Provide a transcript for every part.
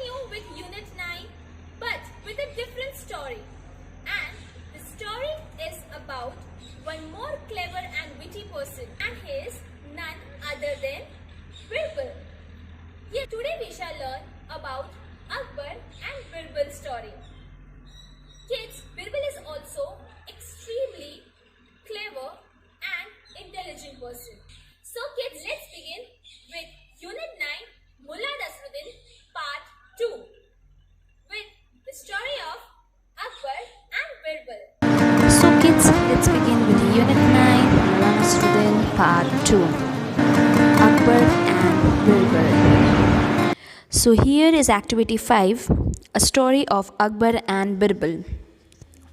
continue with Unit 9, but with a different story. And the story is about one more clever and witty person, and he is none other than Birbal. Yes, today we shall learn about Akbar and Birbal's story. Kids, Birbal is also extremely clever and intelligent person. So kids, let's begin with Unit 9, Mullah Nasruddin Part 2 with the story of Akbar and Birbal. So kids, let's begin with Unit 9, Mullah Nasruddin Part 2, Akbar and Birbal. So here is Activity 5, a story of Akbar and Birbal.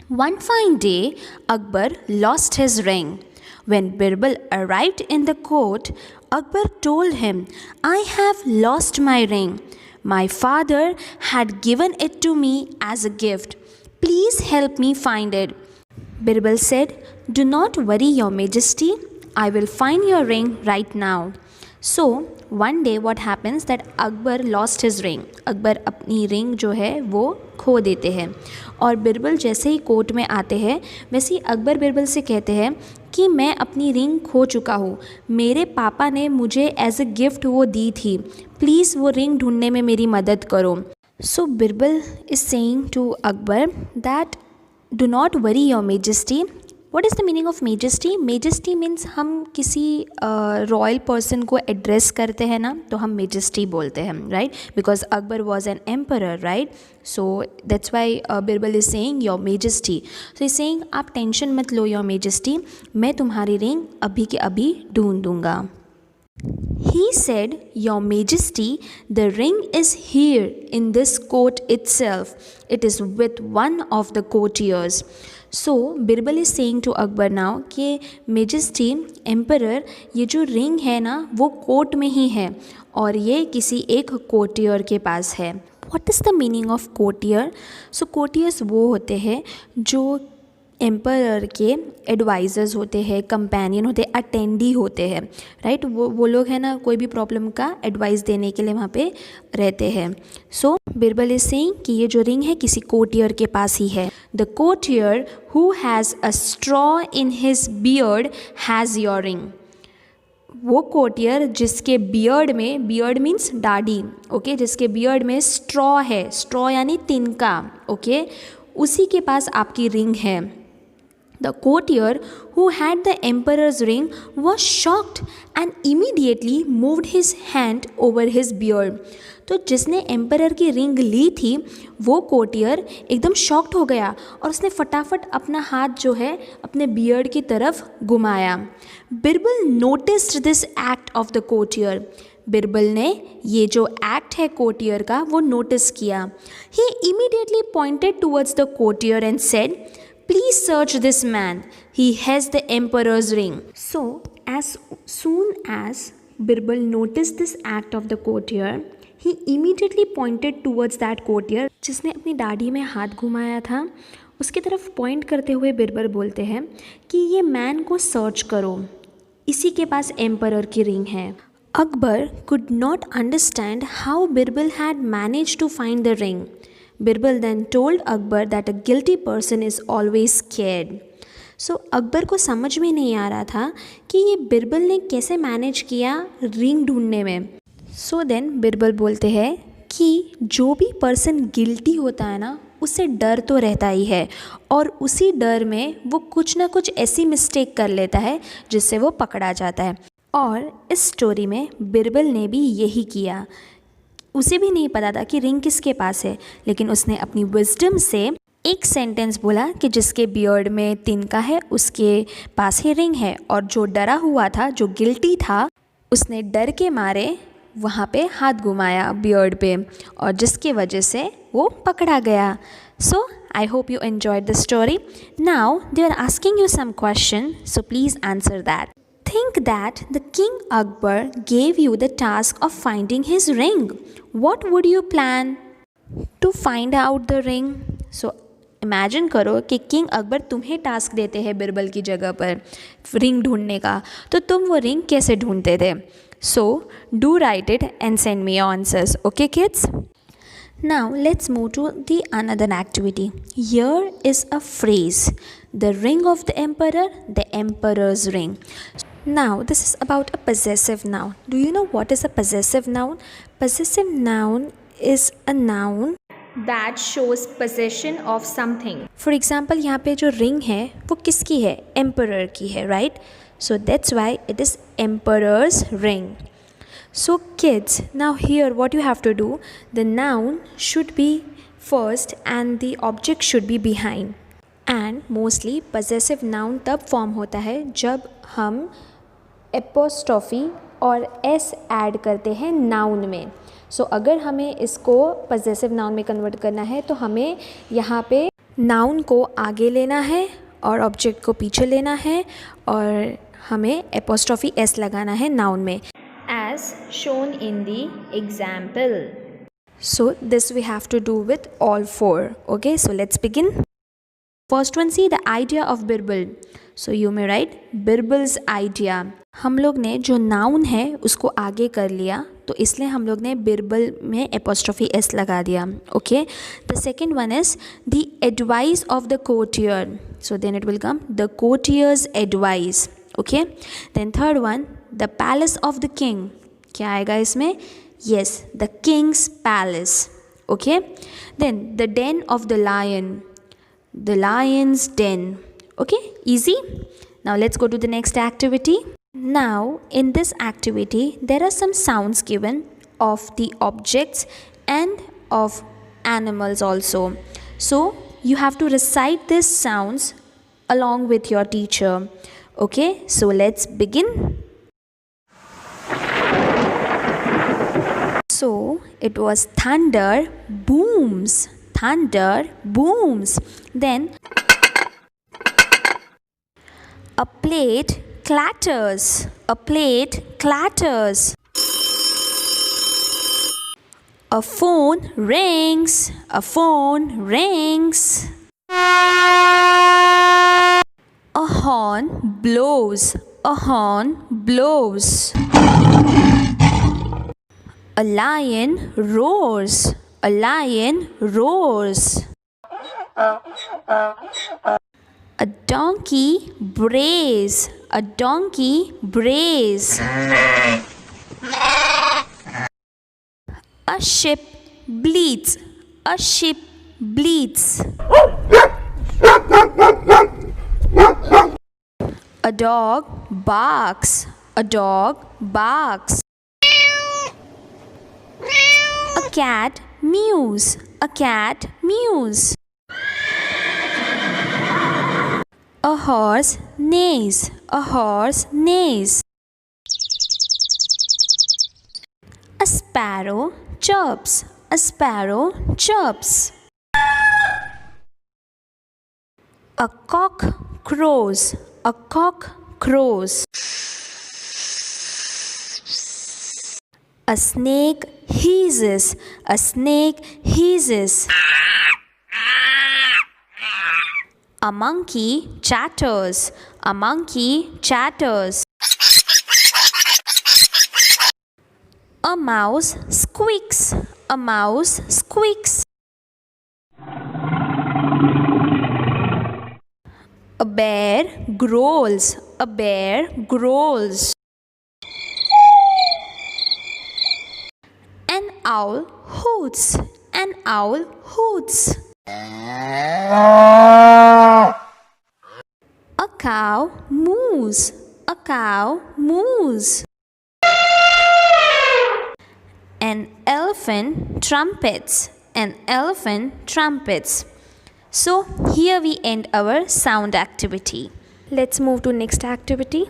One fine day, Akbar lost his ring. When Birbal arrived in the court, Akbar told him, "I have lost my ring. My father had given it to me as a gift. Please help me find it." Birbal said, "Do not worry, Your Majesty. I will find your ring right now." So one day what happens that Akbar lost his ring. Akbar अपनी ring जो है वो खो देते हैं और बिरबल जैसे ही court में आते हैं वैसे ही अकबर बिरबल से कहते हैं कि मैं अपनी रिंग खो चुका हूँ, मेरे पापा ने मुझे एज अ गिफ्ट वो दी थी, प्लीज़ वो रिंग ढूंढने में मेरी मदद करो. So Birbal is saying to Akbar that do not worry your majesty. What is the meaning of majesty? Majesty means हम किसी रॉयल पर्सन को एड्रेस करते हैं ना, तो हम मेजेस्टी बोलते हैं, right? Because Akbar was an emperor, right? So that's Y Birbal is saying your majesty. So is saying आप टेंशन मत लो योर मेजेस्टी, मैं तुम्हारी रिंग अभी के अभी ढूंढ दूँगा. He said, "Your Majesty, the ring is here in this court itself. It is with one of the courtiers." So Birbal is saying to Akbar now कि Majesty, Emperor, ये जो रिंग है ना वो कोर्ट में ही है और ये किसी एक कोर्टियर के पास है. What is the meaning of courtier? So courtiers वो होते हैं जो एम्परर के एडवाइज़र्स होते हैं, कंपेनियन होते हैं, अटेंडी होते हैं, राइट? वो लोग हैं ना, कोई भी प्रॉब्लम का एडवाइस देने के लिए वहाँ पे रहते हैं. सो बिरबल इज सेइंग कि ये जो रिंग है किसी कोर्टियर के पास ही है. The courtier who has a straw in his beard has your ring. वो कोर्टियर जिसके बियर्ड में, बियर्ड मीन्स दाढ़ी, ओके, जिसके बियर्ड में स्ट्रॉ है, स्ट्रॉ यानी तिनका, ओके, उसी के पास आपकी रिंग है. The courtier who had the emperor's ring was shocked and immediately moved his hand over his beard. तो जिसने एम्परर की रिंग ली थी वो कोर्टियर एकदम शॉक्ड हो गया और उसने फटाफट अपना हाथ जो है अपने बियर्ड की तरफ घुमाया. Birbal noticed this act of the courtier. Birbal ने ये जो एक्ट है कोर्टियर का वो नोटिस किया. He immediately pointed towards the courtier and said, "Please search this man. He has the emperor's ring." So, as soon as Birbal noticed this act of the courtier, he immediately pointed towards that courtier जिसने अपनी दाढ़ी में हाथ घुमाया था. उसकी तरफ point करते हुए बिरबल बोलते हैं कि ये मैन को सर्च करो, इसी के पास एम्परर की रिंग है. Akbar could not understand how Birbal had managed to find the ring. Birbal then told Akbar that a guilty person is always scared. So Akbar को समझ में नहीं आ रहा था कि ये बिरबल ने कैसे मैनेज किया रिंग ढूंढने में. सो देन बिरबल बोलते हैं कि जो भी पर्सन गिल्टी होता है ना उससे डर तो रहता ही है और उसी डर में वो कुछ ना कुछ ऐसी मिस्टेक कर लेता है जिससे वो पकड़ा जाता है. और इस स्टोरी में बिरबल ने भी यही किया. उसे भी नहीं पता था कि रिंग किसके पास है, लेकिन उसने अपनी विजडम से एक सेंटेंस बोला कि जिसके बियर्ड में तिनका है उसके पास ही रिंग है. और जो डरा हुआ था, जो गिल्टी था, उसने डर के मारे वहाँ पे हाथ घुमाया बियर्ड पे और जिसकी वजह से वो पकड़ा गया. So I hope you enjoyed the story. Now they are asking you some question, so please answer that. Think that the King Akbar gave you the task of finding his ring. What would you plan to find out the ring? So imagine करो कि king Akbar तुम्हें task देते हैं बिरबल की जगह पर ring ढूंढने का, तो तुम वो रिंग कैसे ढूंढते थे? So do write it and send me your answers. Okay kids? Now let's move to the another activity. Here is a phrase. The ring of the emperor, the emperor's ring. Now this is about a possessive noun. Do you know what is a possessive noun? Possessive noun is a noun That shows possession of something. For example यहाँ पे जो ring है वो किसकी है? Emperor की है, right? So that's why it is emperor's ring. So kids, now here what you have to do, the noun should be first and the object should be behind. And mostly possessive noun तब form होता है जब हम apostrophe और S add करते हैं noun में. सो अगर हमें इसको पजेसिव नाउन में कन्वर्ट करना है तो हमें यहाँ पे नाउन को आगे लेना है और ऑब्जेक्ट को पीछे लेना है और हमें एपोस्ट्रॉफी एस लगाना है नाउन में, As shown in the example. so this we have to do with all four. Okay, so let's begin. First one, see the idea of Birbal. So you may write Birbal's idea. हम लोग ने जो noun है उसको आगे कर लिया तो इसलिए हम लोग ने बिरबल में एपोस्ट्रॉफी एस लगा दिया. Okay, the second one is the advice of the courtier. So then it will come the courtier's advice. Okay, then third one the palace of the king. क्या आएगा इसमें? Yes, the king's palace. Okay, then the den of the lion, the lion's den. Okay, easy. Now let's go to the next activity. Now in this activity there are some sounds given of the objects and of animals also. So you have to recite these sounds along with your teacher. Okay, so let's begin. So it was thunder booms. Thunder booms. Then a plate clatters. A plate clatters. A phone rings. A phone rings. A horn blows. A horn blows. A lion roars. A lion roars. A donkey brays. A donkey brays. A ship bleats. A ship bleats. A dog barks. A dog barks. A cat mews. A cat mews. A horse neighs. A horse neighs. A sparrow chirps. A sparrow chirps. A cock crows. A cock crows. A snake hisses. A snake hisses. A monkey chatters. A monkey chatters. A mouse squeaks. A mouse squeaks. A bear growls. A bear growls. An owl hoots. An owl hoots. A cow moos. A cow moos. An elephant trumpets. An elephant trumpets. So here we end our sound activity. Let's move to next activity.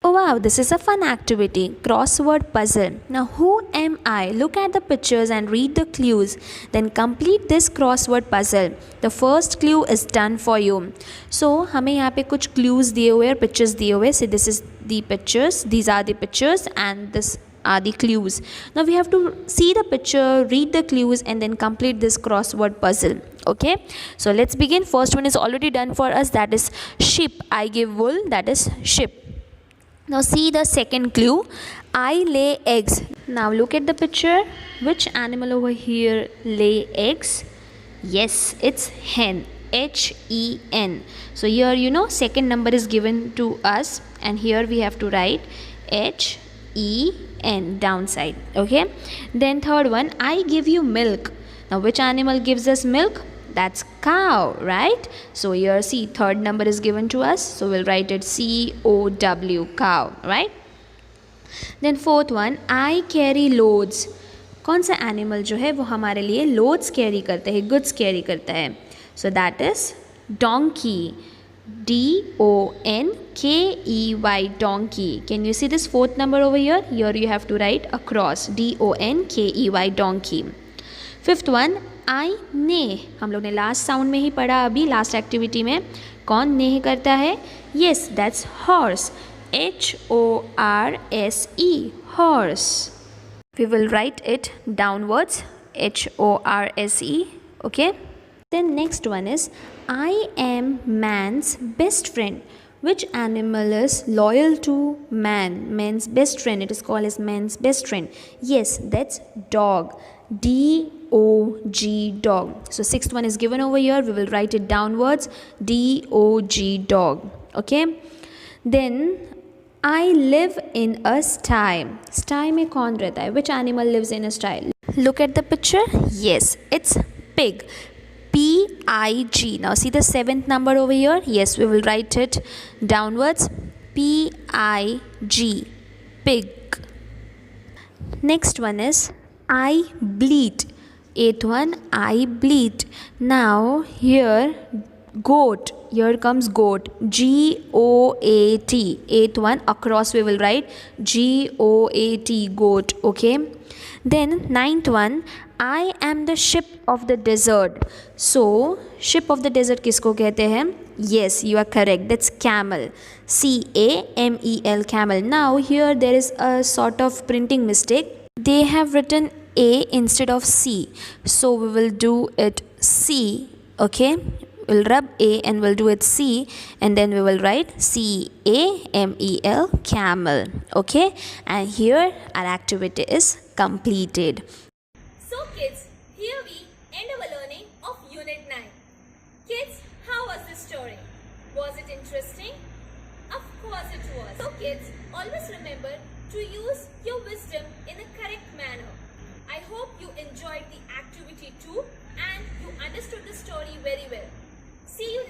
Oh wow, this is a fun activity, crossword puzzle. Now who am I? Look at the pictures and read the clues. Then complete this crossword puzzle. The first clue is done for you. So हमें यहाँ पे कुछ clues दिए हुए और pictures दिए हुए. So this is the pictures, these are the pictures and this are the clues. Now we have to see the picture, read the clues and then complete this crossword puzzle. Okay, so let's begin. First one is already done for us, that is ship. I give wool, that is ship. Now see the second clue. I lay eggs. Now look at the picture. Which animal over here lay eggs? Yes, it's hen. Hen. So here second number is given to us, and here we have to write hen downside. Okay. Then third one, I give you milk. Now which animal gives us milk? That's cow, right? So here see, third number is given to us, so we'll write it COW, cow, right? Then fourth one, I carry loads. कौन सा animal जो है वो हमारे लिए loads carry करता है, goods carry करता है? So that is donkey. DONKEY, donkey. Can you see this fourth number over here? Here you have to write across, DONKEY, donkey. Fifth one, I neigh. हम लोग ने लास्ट साउंड में ही पढ़ा अभी लास्ट एक्टिविटी में. कौन नेह करता है? Yes, that's horse. HORSE, horse. We will write it downwards, HORSE. Okay. Then next one is, I am man's best friend. Which animal is loyal to man? Man's best friend. It is called as man's best friend. Yes, that's dog. DOG, dog. So sixth one is given over here. We will write it downwards, DOG, dog. Okay. Then I live in a sty. Sty में कौन रहता है? Which animal lives in a sty? Look at the picture. Yes, it's pig. PIG. Now see the seventh number over here. Yes, we will write it downwards. PIG. Pig. Next one is I bleat. Eighth one, I bleat. Now here goat. Here comes goat. GOAT. Eighth one, across we will write GOAT, goat. Okay. Then ninth one, I am the ship of the desert. So ship of the desert किसको कहते हैं? Yes, you are correct. That's camel. CAMEL, camel. Now here there is a sort of printing mistake. They have written A instead of C. So we will do it C. Okay. We'll rub A and we'll do it C, and then we will write CAMEL, camel. Okay, and here our activity is completed. So kids, here we end our learning of Unit 9. Kids, how was the story? Was it interesting? Of course it was. So kids, always remember to use your wisdom in a correct manner. I hope you enjoyed the activity too and you understood the story very well. See you